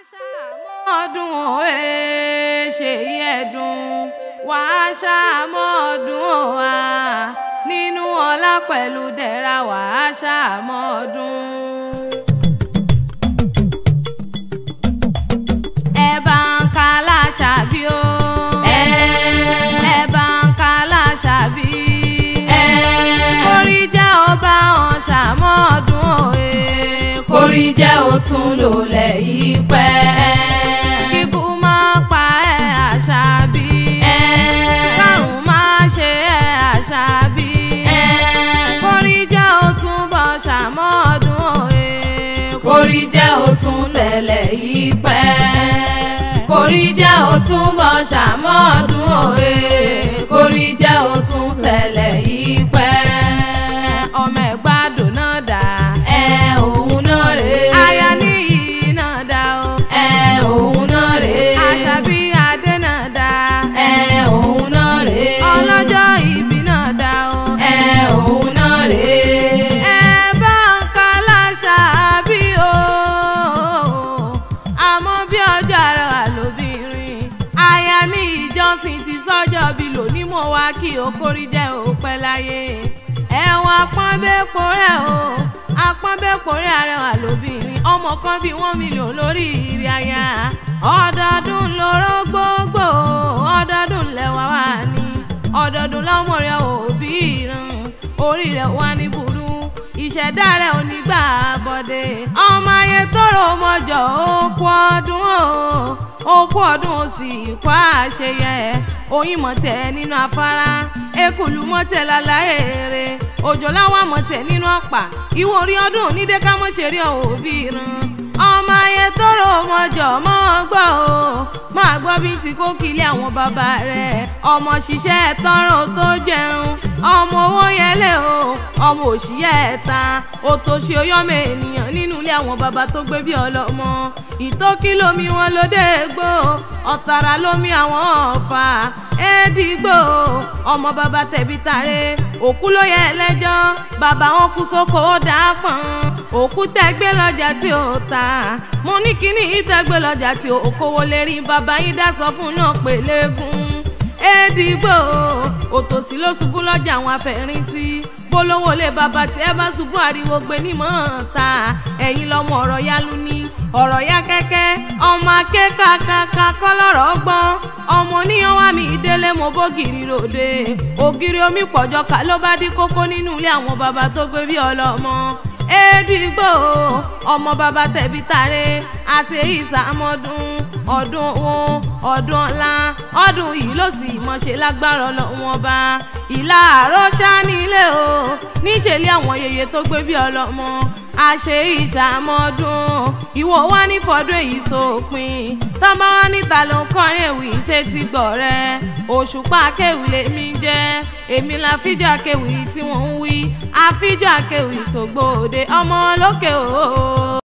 ọdún òwe ṣe yẹ̀dùn wàá ṣàmọ́dún wa nínú ọlá pẹ̀lú dẹ̀ra wàá ṣàmọ́dún. ẹ bá ń ka láṣàbí o ẹ bá ń ka láṣàbí kórí jẹ́ ọba ọ̀n ṣàmọ́dún òwe kórí jẹ́ òtún lòlẹ̀ yìí pẹ́. kíkú máa pa ẹ́ àṣàbí kárùn máa ṣe ẹ́ àṣàbí kórí jẹ́ òtún bọ̀ ṣàmọ́dún òwe kórí jẹ́ òtún lẹ̀lẹ̀ yìí pẹ́. kórí jẹ́ òtún bọ̀ ṣàmọ́dún òwe kórí jẹ́ òtún tẹ̀lẹ̀ yìí pẹ́. ọmọ ẹ̀gbádùn náà dà òun náà rè é. aya níyì náà dà o òun náà rè é. àṣàbí adé náà dà òun náà rè é. ọlọ́jọ́ ìbí náà dà o òun náà rè é. ẹ bá ń ka láṣàbí o àmọ́ bí ọjọ́ àrẹwà lóbìnrin aya ní ìjọsìn ti sọ́jọ́ bí lónìí mo wá kí o kórí jẹ́ òpẹ́ láyé ẹ̀wọ̀n apọ́nbẹ́pọ̀ rẹ̀ o apọ́nbẹ́pọ̀ rẹ̀ arẹwà lóbìnrin ọmọ kan bí 1 mílíọ̀nù lórí ìrì aya ọdọọdún lóró gbogbo ọdọọdún lẹ́wà wá ní ọdọọdún lọ́mọ rẹ̀ òbí ìran orí rẹ̀ wá ní burú ìṣẹ̀dá rẹ̀ ò ní gbà bọ́dé ọmọ ayé tóró mọ́jọ́ òkú ọdún ó sì kó àṣeyẹ oyin mọ̀tẹ́ nínú afárá ekulu mọ̀tẹ́ lálàyé rẹ̀ òjò láwọn mọ̀tẹ́ nínú ọ̀pá ìwọ orí ọdún onídẹ́ká mọ̀ṣẹ̀rí òbí rán ọmọ ayé tóró mọ́jọ́ mọ́ gbọ́ o máa gbọ́ bí ti kó kílé àwọn bàbá rẹ̀ ọmọ ṣiṣẹ́ tọrọ tó jẹun ọmọ owó yẹlé o ọmọ òṣìyẹ́ ẹ̀ta òtòṣì oyọ́mọ ènìyàn nínú ilé àwọn bàbá tó gbé bí ọlọ́mọ ìtókí lomi wọn lóde gbó ọ̀tàrà lomi àwọn ọ̀fà ẹ̀ẹ́dìgbò ọmọ bàbá tẹ̀bí tàrẹ òkú ló yẹ ẹlẹ́jọ́ bàbá wọn kú sóko ó dàá pọ̀n òkú tẹ́gbẹ́ lọ́jà tí ó ta mo ní kíní ìtẹ́gbẹ́ lọ́jà tí ó kówó lérí bàbá yín dá sọ fún náà pẹ̀lẹ́gùn ẹ̀ẹ́dìgbò òtòṣì ló ṣubú lọ́jà àwọn afẹ́rin sí polówó lé bàbá tí ẹ bá ṣubú ariwo gbé ní mọ́ta ẹ̀yin lọ́mọ ọ̀rọ̀ yálù ní ọ̀rọ̀ yá kẹ́kẹ́ ọmọ akékàkàkà kọ́ lọ́rọ̀ gbọ́n ọmọ oníyan wá mi délé mo bógiri ròde ògiri omi pọ̀jọ́ ká ló bá dí kókó nínú ilé àwọn bàbá tó gbé bí ọlọ́mọ ẹ̀ẹ́dìgbò ọmọ bàbá tẹ̀bí tàrẹ àṣẹ ìsàmọ́dún ọdún wọn ọdún ọ̀la ọdún yìí ló sì mọ̀ṣẹ́ lágbára ọlọ́wọ́n bá ìlà àròṣà nílé o níṣẹ́lẹ̀ àwọn yèyé tó gbé bí ọlọ́mọ àṣẹ ìṣàmọ́dún ìwọ wá ní fọdún èyí sópin tọ́mọ wá níta ló ń kọrin èwì ṣe ti gbọ̀ rẹ òṣùpá akéwì lèmi jẹ́ èmi la fíjọ́ akéwì tí wọ́n ń wí àfíjọ́ akéwì tó gbòde ọmọ lókè o.